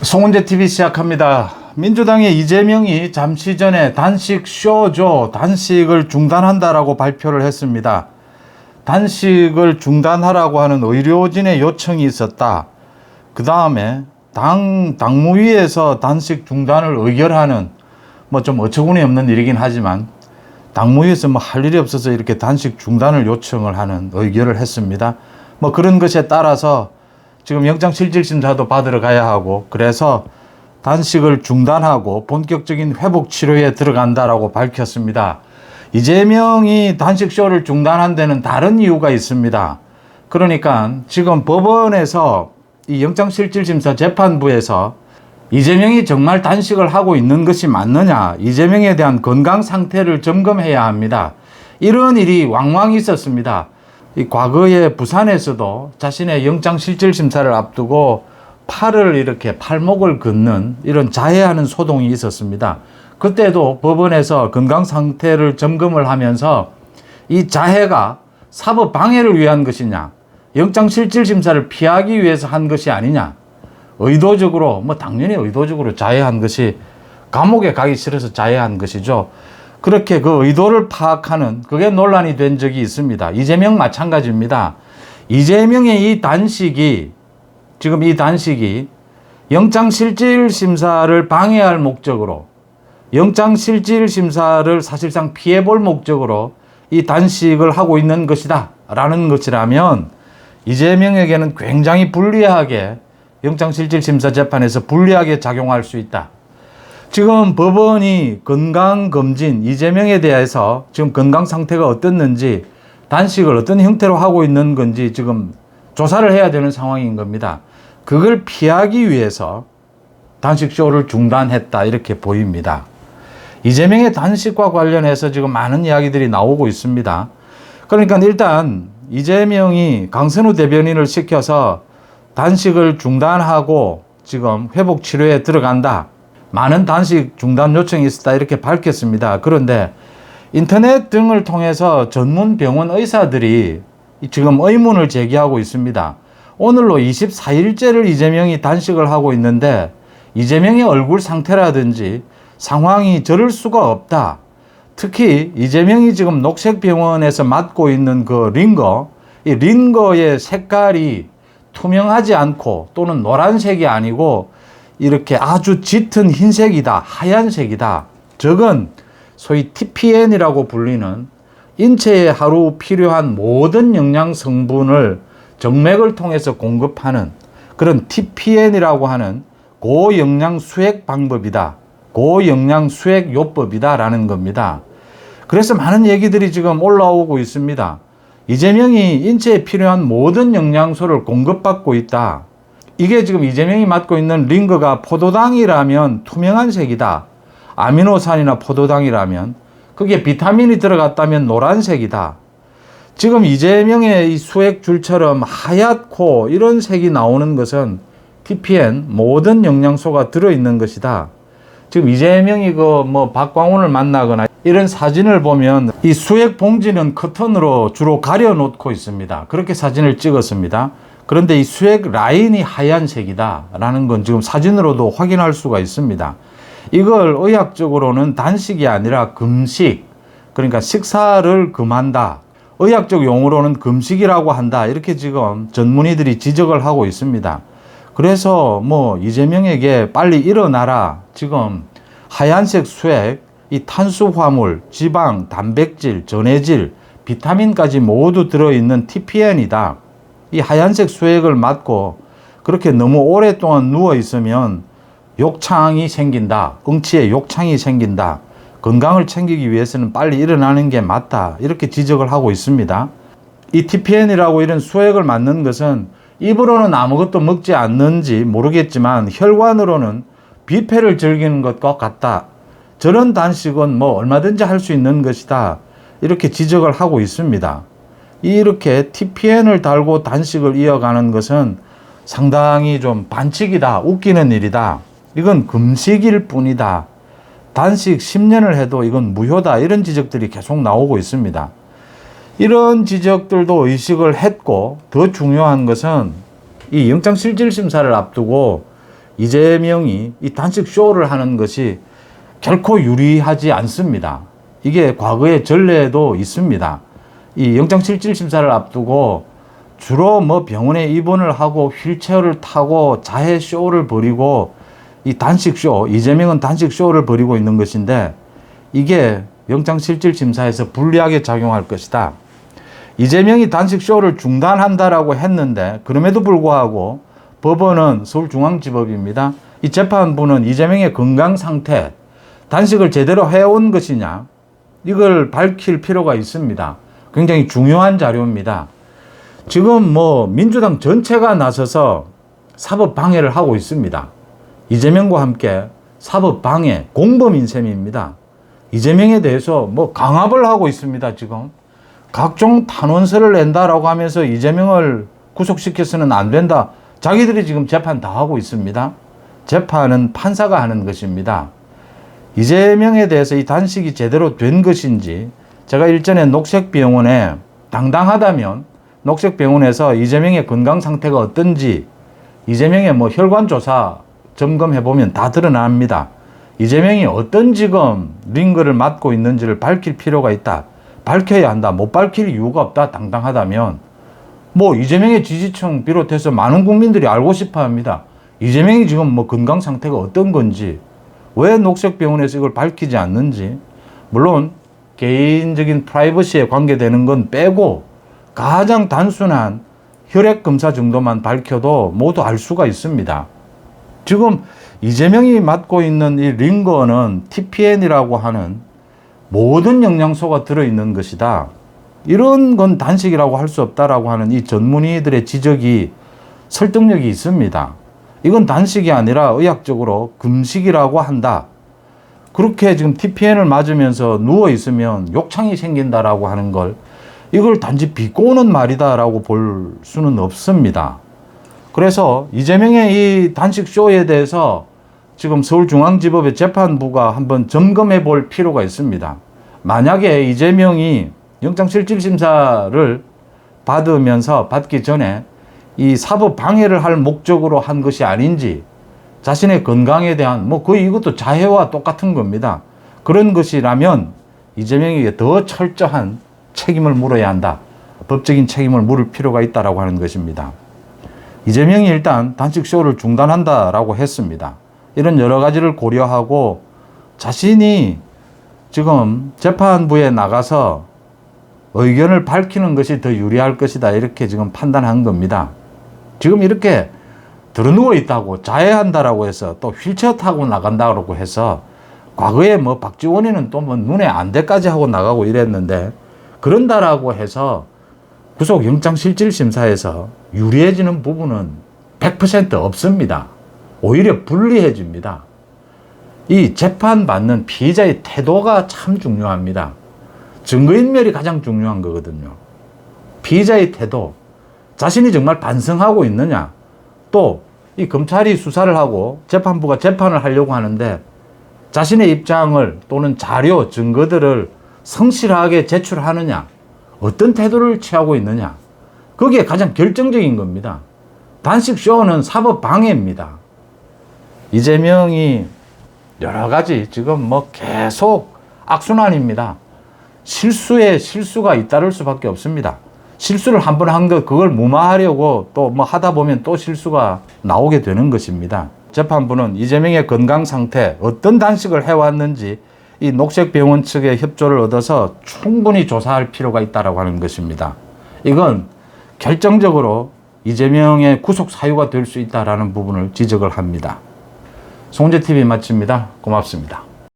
송은재 TV 시작합니다. 민주당의 이재명이 잠시 전에 단식 쇼죠. 단식을 중단한다라고 발표를 했습니다. 단식을 중단하라고 하는 의료진의 요청이 있었다. 그 다음에 당무위에서 단식 중단을 의결하는 뭐 좀 어처구니 없는 일이긴 하지만 당무위에서 뭐 할 일이 없어서 이렇게 단식 중단을 요청을 하는 의결을 했습니다. 뭐 그런 것에 따라서 지금 영장실질심사도 받으러 가야 하고 그래서 단식을 중단하고 본격적인 회복 치료에 들어간다라고 밝혔습니다. 이재명이 단식쇼를 중단한 데는 다른 이유가 있습니다. 그러니까 지금 법원에서 이 영장실질심사 재판부에서 이재명이 정말 단식을 하고 있는 것이 맞느냐, 이재명에 대한 건강 상태를 점검해야 합니다. 이런 일이 왕왕 있었습니다. 이 과거에 부산에서도 자신의 영장실질심사를 앞두고 팔을 이렇게 팔목을 긋는 이런 자해하는 소동이 있었습니다. 그때도 법원에서 건강 상태를 점검을 하면서 이 자해가 사법 방해를 위한 것이냐, 영장실질심사를 피하기 위해서 한 것이 아니냐, 의도적으로 당연히 의도적으로 자해한 것이 감옥에 가기 싫어서 자해한 것이죠. 그렇게 그 의도를 파악하는 그게 논란이 된 적이 있습니다. 이재명 마찬가지입니다. 이재명의 이 단식이 지금 이 단식이 영장실질심사를 방해할 목적으로 영장실질심사를 사실상 피해볼 목적으로 이 단식을 하고 있는 것이다 라는 것이라면 이재명에게는 굉장히 불리하게 영장실질심사 재판에서 불리하게 작용할 수 있다. 지금 법원이 건강검진, 이재명에 대해서 지금 건강 상태가 어떻는지, 단식을 어떤 형태로 하고 있는 건지 지금 조사를 해야 되는 상황인 겁니다. 그걸 피하기 위해서 단식쇼를 중단했다 이렇게 보입니다. 이재명의 단식과 관련해서 지금 많은 이야기들이 나오고 있습니다. 그러니까 일단 이재명이 강선우 대변인을 시켜서 단식을 중단하고 지금 회복 치료에 들어간다. 많은 단식 중단 요청이 있었다 이렇게 밝혔습니다. 그런데 인터넷 등을 통해서 전문 병원 의사들이 지금 의문을 제기하고 있습니다. 오늘로 24일째를 이재명이 단식을 하고 있는데 이재명의 얼굴 상태라든지 상황이 저럴 수가 없다. 특히 이재명이 지금 녹색병원에서 맡고 있는 그 링거, 이 링거의 색깔이 투명하지 않고 또는 노란색이 아니고 이렇게 아주 짙은 흰색이다, 하얀색이다. 저건 소위 TPN이라고 불리는 인체에 하루 필요한 모든 영양 성분을 정맥을 통해서 공급하는 그런 TPN이라고 하는 고영양 수액 방법이다. 고영양 수액 요법이다 라는 겁니다. 그래서 많은 얘기들이 지금 올라오고 있습니다. 이재명이 인체에 필요한 모든 영양소를 공급받고 있다. 이게 지금 이재명이 맡고 있는 링거가 포도당이라면 투명한 색이다. 아미노산이나 포도당이라면 그게 비타민이 들어갔다면 노란색이다. 지금 이재명의 이 수액줄처럼 하얗고 이런 색이 나오는 것은 TPN 모든 영양소가 들어있는 것이다. 지금 이재명이 박광훈을 만나거나 이런 사진을 보면 이 수액 봉지는 커튼으로 주로 가려놓고 있습니다. 그렇게 사진을 찍었습니다. 그런데 이 수액 라인이 하얀색이다 라는 건 지금 사진으로도 확인할 수가 있습니다. 이걸 의학적으로는 단식이 아니라 금식, 그러니까 식사를 금한다. 의학적 용어로는 금식이라고 한다. 이렇게 지금 전문의들이 지적을 하고 있습니다. 그래서 이재명에게 빨리 일어나라. 지금 하얀색 수액, 이 탄수화물, 지방, 단백질, 전해질, 비타민까지 모두 들어있는 TPN이다. 이 하얀색 수액을 맞고 그렇게 너무 오랫동안 누워 있으면 욕창이 생긴다. 응치에 욕창이 생긴다. 건강을 챙기기 위해서는 빨리 일어나는 게 맞다. 이렇게 지적을 하고 있습니다. 이 TPN이라고 이런 수액을 맞는 것은 입으로는 아무것도 먹지 않는지 모르겠지만 혈관으로는 뷔페를 즐기는 것과 같다. 저런 단식은 얼마든지 할 수 있는 것이다. 이렇게 지적을 하고 있습니다. 이렇게 TPN을 달고 단식을 이어가는 것은 상당히 좀 반칙이다. 웃기는 일이다. 이건 금식일 뿐이다. 단식 10년을 해도 이건 무효다. 이런 지적들이 계속 나오고 있습니다. 이런 지적들도 의식을 했고 더 중요한 것은 이 영장실질심사를 앞두고 이재명이 이 단식 쇼를 하는 것이 결코 유리하지 않습니다. 이게 과거의 전례도 있습니다. 이 영장실질심사를 앞두고 주로 뭐 병원에 입원을 하고 휠체어를 타고 자해 쇼를 벌이고 이 단식 쇼, 이재명은 단식 쇼를 벌이고 있는 것인데 이게 영장실질심사에서 불리하게 작용할 것이다. 이재명이 단식 쇼를 중단한다라고 했는데 그럼에도 불구하고 법원은 서울중앙지법입니다. 이 재판부는 이재명의 건강 상태, 단식을 제대로 해온 것이냐 이걸 밝힐 필요가 있습니다. 굉장히 중요한 자료입니다. 지금 뭐 민주당 전체가 나서서 사법 방해를 하고 있습니다. 이재명과 함께 사법 방해, 공범인 셈입니다. 이재명에 대해서 뭐 강압을 하고 있습니다. 지금 각종 탄원서를 낸다라고 하면서 이재명을 구속시켜서는 안 된다. 자기들이 지금 재판 다 하고 있습니다. 재판은 판사가 하는 것입니다. 이재명에 대해서 이 단식이 제대로 된 것인지 제가 일전에 녹색병원에 당당하다면 녹색병원에서 이재명의 건강 상태가 어떤지 이재명의 뭐 혈관조사 점검해보면 다 드러납니다. 이재명이 어떤 지금 링거를 맞고 있는지를 밝힐 필요가 있다. 밝혀야 한다. 못 밝힐 이유가 없다. 당당하다면 뭐 이재명의 지지층 비롯해서 많은 국민들이 알고 싶어 합니다. 이재명이 지금 뭐 건강 상태가 어떤 건지 왜 녹색병원에서 이걸 밝히지 않는지 물론 개인적인 프라이버시에 관계되는 건 빼고 가장 단순한 혈액검사 정도만 밝혀도 모두 알 수가 있습니다. 지금 이재명이 맡고 있는 이 링거는 TPN이라고 하는 모든 영양소가 들어있는 것이다. 이런 건 단식이라고 할 수 없다라고 하는 이 전문의들의 지적이 설득력이 있습니다. 이건 단식이 아니라 의학적으로 금식이라고 한다. 그렇게 지금 TPN을 맞으면서 누워있으면 욕창이 생긴다라고 하는 걸 이걸 단지 비꼬는 말이다라고 볼 수는 없습니다. 그래서 이재명의 이 단식 쇼에 대해서 지금 서울중앙지법의 재판부가 한번 점검해 볼 필요가 있습니다. 만약에 이재명이 영장실질심사를 받기 전에 이 사법 방해를 할 목적으로 한 것이 아닌지 자신의 건강에 대한 뭐 거의 이것도 자해와 똑같은 겁니다. 그런 것이라면 이재명에게 더 철저한 책임을 물어야 한다. 법적인 책임을 물을 필요가 있다라고 하는 것입니다. 이재명이 일단 단식 쇼를 중단한다라고 했습니다. 이런 여러 가지를 고려하고 자신이 지금 재판부에 나가서 의견을 밝히는 것이 더 유리할 것이다. 이렇게 지금 판단한 겁니다. 지금 이렇게 드러누워 있다고 자해한다라고 해서 또 휠체어 타고 나간다고 해서 과거에 뭐 박지원이는 또 뭐 눈에 안대까지 하고 나가고 이랬는데 그런다라고 해서 구속영장실질심사에서 유리해지는 부분은 100% 없습니다. 오히려 불리해집니다. 이 재판받는 피의자의 태도가 참 중요합니다. 증거인멸이 가장 중요한 거거든요. 피의자의 태도, 자신이 정말 반성하고 있느냐, 또 이 검찰이 수사를 하고 재판부가 재판을 하려고 하는데 자신의 입장을 또는 자료, 증거들을 성실하게 제출하느냐, 어떤 태도를 취하고 있느냐, 그게 가장 결정적인 겁니다. 단식 쇼는 사법 방해입니다. 이재명이 여러 가지 지금 뭐 계속 악순환입니다. 실수에 실수가 잇따를 수밖에 없습니다. 실수를 한 번 한 것, 그걸 무마하려고 또 뭐 하다 보면 또 실수가 나오게 되는 것입니다. 재판부는 이재명의 건강 상태, 어떤 단식을 해왔는지 이 녹색병원 측의 협조를 얻어서 충분히 조사할 필요가 있다고 하는 것입니다. 이건 결정적으로 이재명의 구속 사유가 될 수 있다는 부분을 지적을 합니다. 송재TV 마칩니다. 고맙습니다.